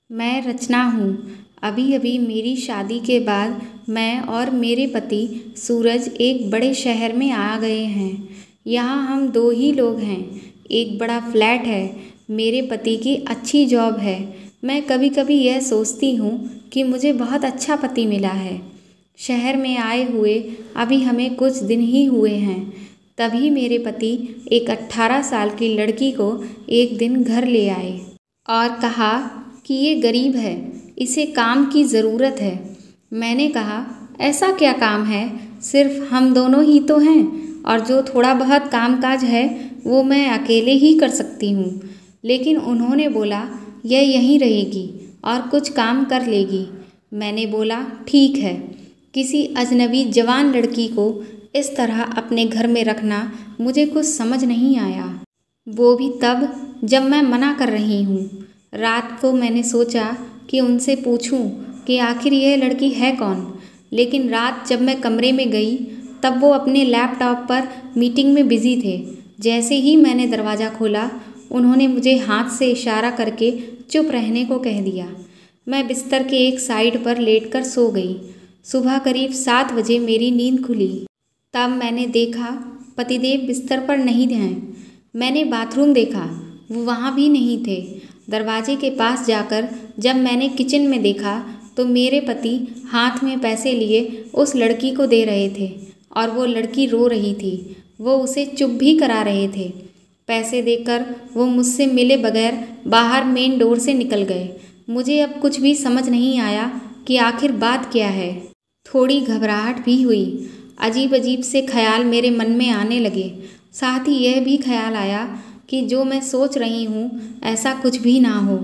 मैं रचना हूँ। अभी अभी मेरी शादी के बाद मैं और मेरे पति सूरज एक बड़े शहर में आ गए हैं। यहाँ हम दो ही लोग हैं। एक बड़ा फ्लैट है। मेरे पति की अच्छी जॉब है। मैं कभी कभी यह सोचती हूँ कि मुझे बहुत अच्छा पति मिला है। शहर में आए हुए अभी हमें कुछ दिन ही हुए हैं, तभी मेरे पति एक 18 साल की लड़की को एक दिन घर ले आए और कहा कि ये गरीब है, इसे काम की ज़रूरत है। मैंने कहा, ऐसा क्या काम है, सिर्फ हम दोनों ही तो हैं और जो थोड़ा बहुत कामकाज है वो मैं अकेले ही कर सकती हूँ। लेकिन उन्होंने बोला यह यहीं रहेगी और कुछ काम कर लेगी। मैंने बोला ठीक है। किसी अजनबी जवान लड़की को इस तरह अपने घर में रखना मुझे कुछ समझ नहीं आया, वो भी तब जब मैं मना कर रही हूँ। रात को मैंने सोचा कि उनसे पूछूं कि आखिर यह लड़की है कौन, लेकिन रात जब मैं कमरे में गई तब वो अपने लैपटॉप पर मीटिंग में बिजी थे। जैसे ही मैंने दरवाज़ा खोला उन्होंने मुझे हाथ से इशारा करके चुप रहने को कह दिया। मैं बिस्तर के एक साइड पर लेटकर सो गई। सुबह करीब 7 बजे मेरी नींद खुली। तब मैंने देखा पतिदेव बिस्तर पर नहीं हैं। मैंने बाथरूम देखा, वो वहाँ भी नहीं थे। दरवाजे के पास जाकर जब मैंने किचन में देखा तो मेरे पति हाथ में पैसे लिए उस लड़की को दे रहे थे और वो लड़की रो रही थी। वो उसे चुप भी करा रहे थे। पैसे देकर वो मुझसे मिले बगैर बाहर मेन डोर से निकल गए। मुझे अब कुछ भी समझ नहीं आया कि आखिर बात क्या है। थोड़ी घबराहट भी हुई। अजीब अजीब से ख्याल मेरे मन में आने लगे। साथ ही यह भी ख्याल आया कि जो मैं सोच रही हूँ ऐसा कुछ भी ना हो।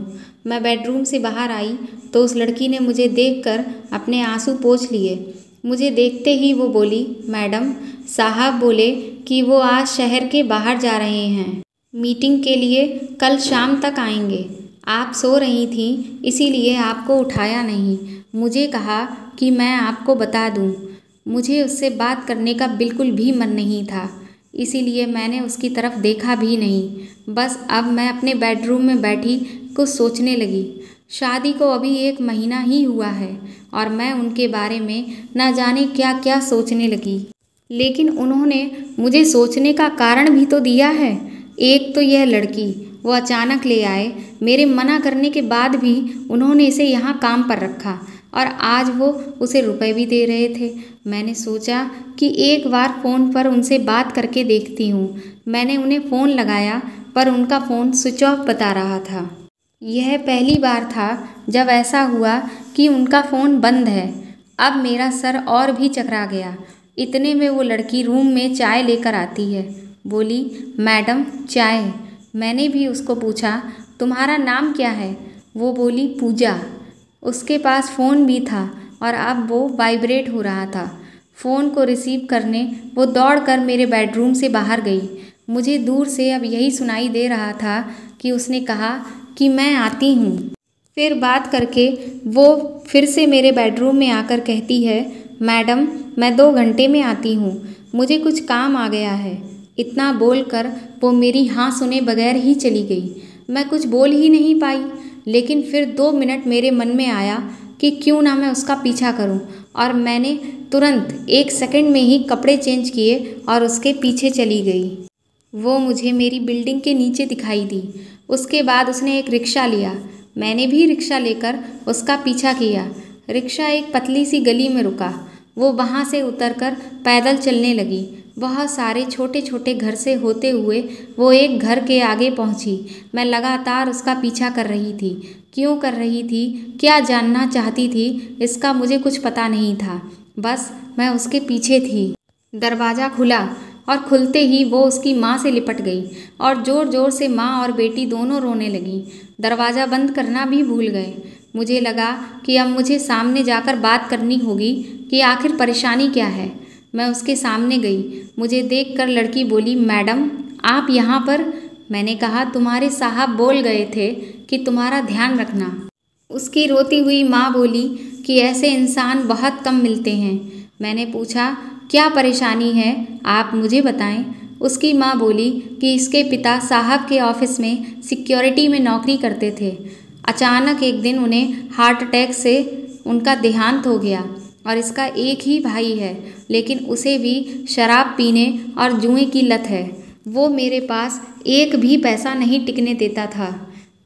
मैं बेडरूम से बाहर आई तो उस लड़की ने मुझे देखकर अपने आंसू पोंछ लिए। मुझे देखते ही वो बोली, मैडम साहब बोले कि वो आज शहर के बाहर जा रहे हैं, मीटिंग के लिए कल शाम तक आएंगे। आप सो रही थी इसीलिए आपको उठाया नहीं। मुझे कहा कि मैं आपको बता दूं। मुझे उससे बात करने का बिल्कुल भी मन नहीं था, इसीलिए मैंने उसकी तरफ देखा भी नहीं। बस अब मैं अपने बेडरूम में बैठी कुछ सोचने लगी। शादी को अभी 1 महीना ही हुआ है और मैं उनके बारे में न जाने क्या क्या सोचने लगी। लेकिन उन्होंने मुझे सोचने का कारण भी तो दिया है। एक तो यह लड़की वो अचानक ले आए, मेरे मना करने के बाद भी उन्होंने इसे यहाँ काम पर रखा और आज वो उसे रुपए भी दे रहे थे। मैंने सोचा कि एक बार फ़ोन पर उनसे बात करके देखती हूँ। मैंने उन्हें फ़ोन लगाया पर उनका फ़ोन स्विच ऑफ बता रहा था। यह पहली बार था जब ऐसा हुआ कि उनका फ़ोन बंद है। अब मेरा सर और भी चकरा गया। इतने में वो लड़की रूम में चाय लेकर आती है। बोली, मैडम चाय। मैंने भी उसको पूछा, तुम्हारा नाम क्या है? वो बोली, पूजा। उसके पास फ़ोन भी था और अब वो वाइब्रेट हो रहा था। फ़ोन को रिसीव करने वो दौड़कर मेरे बेडरूम से बाहर गई। मुझे दूर से अब यही सुनाई दे रहा था कि उसने कहा कि मैं आती हूँ। फिर बात करके वो फिर से मेरे बेडरूम में आकर कहती है, मैडम मैं 2 घंटे में आती हूँ, मुझे कुछ काम आ गया है। इतना बोलकर वो मेरी हाँ सुने बगैर ही चली गई। मैं कुछ बोल ही नहीं पाई। लेकिन फिर 2 मिनट मेरे मन में आया कि क्यों ना मैं उसका पीछा करूं और मैंने तुरंत 1 सेकंड में ही कपड़े चेंज किए और उसके पीछे चली गई। वो मुझे मेरी बिल्डिंग के नीचे दिखाई दी। उसके बाद उसने एक रिक्शा लिया। मैंने भी रिक्शा लेकर उसका पीछा किया। रिक्शा एक पतली सी गली में रुका। वो वहाँ से उतरकर पैदल चलने लगी। बहुत सारे छोटे छोटे घर से होते हुए वो एक घर के आगे पहुंची। मैं लगातार उसका पीछा कर रही थी। क्यों कर रही थी, क्या जानना चाहती थी, इसका मुझे कुछ पता नहीं था। बस मैं उसके पीछे थी। दरवाज़ा खुला और खुलते ही वो उसकी माँ से लिपट गई और ज़ोर ज़ोर से माँ और बेटी दोनों रोने लगीं। दरवाज़ा बंद करना भी भूल गए। मुझे लगा कि अब मुझे सामने जाकर बात करनी होगी कि आखिर परेशानी क्या है। मैं उसके सामने गई। मुझे देखकर लड़की बोली, मैडम आप यहाँ पर? मैंने कहा, तुम्हारे साहब बोल गए थे कि तुम्हारा ध्यान रखना। उसकी रोती हुई माँ बोली कि ऐसे इंसान बहुत कम मिलते हैं। मैंने पूछा, क्या परेशानी है, आप मुझे बताएं। उसकी माँ बोली कि इसके पिता साहब के ऑफिस में सिक्योरिटी में नौकरी करते थे अचानक एक दिन उन्हें हार्ट अटैक से उनका देहांत हो गया और इसका एक ही भाई है, लेकिन उसे भी शराब पीने और जुए की लत है। वो मेरे पास एक भी पैसा नहीं टिकने देता था।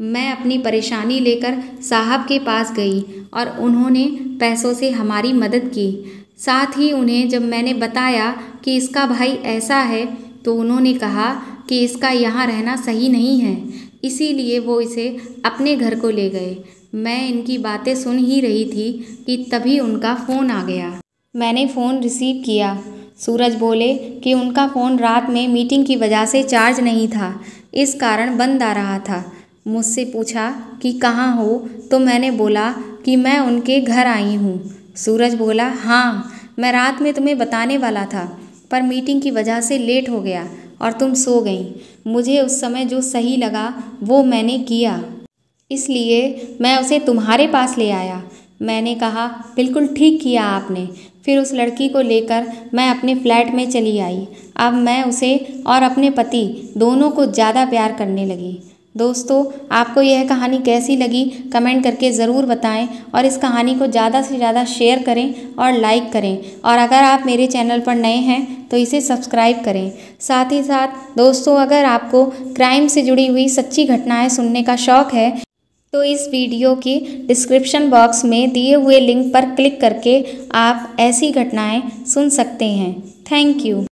मैं अपनी परेशानी लेकर साहब के पास गई और उन्होंने पैसों से हमारी मदद की। साथ ही उन्हें जब मैंने बताया कि इसका भाई ऐसा है तो उन्होंने कहा कि इसका यहाँ रहना सही नहीं है, इसीलिए वो इसे अपने घर को ले गए। मैं इनकी बातें सुन ही रही थी कि तभी उनका फ़ोन आ गया। मैंने फ़ोन रिसीव किया। सूरज बोले कि उनका फ़ोन रात में मीटिंग की वजह से चार्ज नहीं था, इस कारण बंद आ रहा था। मुझसे पूछा कि कहाँ हो, तो मैंने बोला कि मैं उनके घर आई हूँ। सूरज बोला, हाँ मैं रात में तुम्हें बताने वाला था, पर मीटिंग की वजह से लेट हो गया और तुम सो गई। मुझे उस समय जो सही लगा वो मैंने किया, इसलिए मैं उसे तुम्हारे पास ले आया। मैंने कहा, बिल्कुल ठीक किया आपने। फिर उस लड़की को लेकर मैं अपने फ्लैट में चली आई। अब मैं उसे और अपने पति दोनों को ज़्यादा प्यार करने लगी। दोस्तों, आपको यह कहानी कैसी लगी कमेंट करके ज़रूर बताएं और इस कहानी को ज़्यादा से ज़्यादा शेयर करें और लाइक करें। और अगर आप मेरे चैनल पर नए हैं तो इसे सब्सक्राइब करें। साथ ही साथ दोस्तों, अगर आपको क्राइम से जुड़ी हुई सच्ची घटनाएं सुनने का शौक़ है तो इस वीडियो की डिस्क्रिप्शन बॉक्स में दिए हुए लिंक पर क्लिक करके आप ऐसी घटनाएं सुन सकते हैं। Thank you.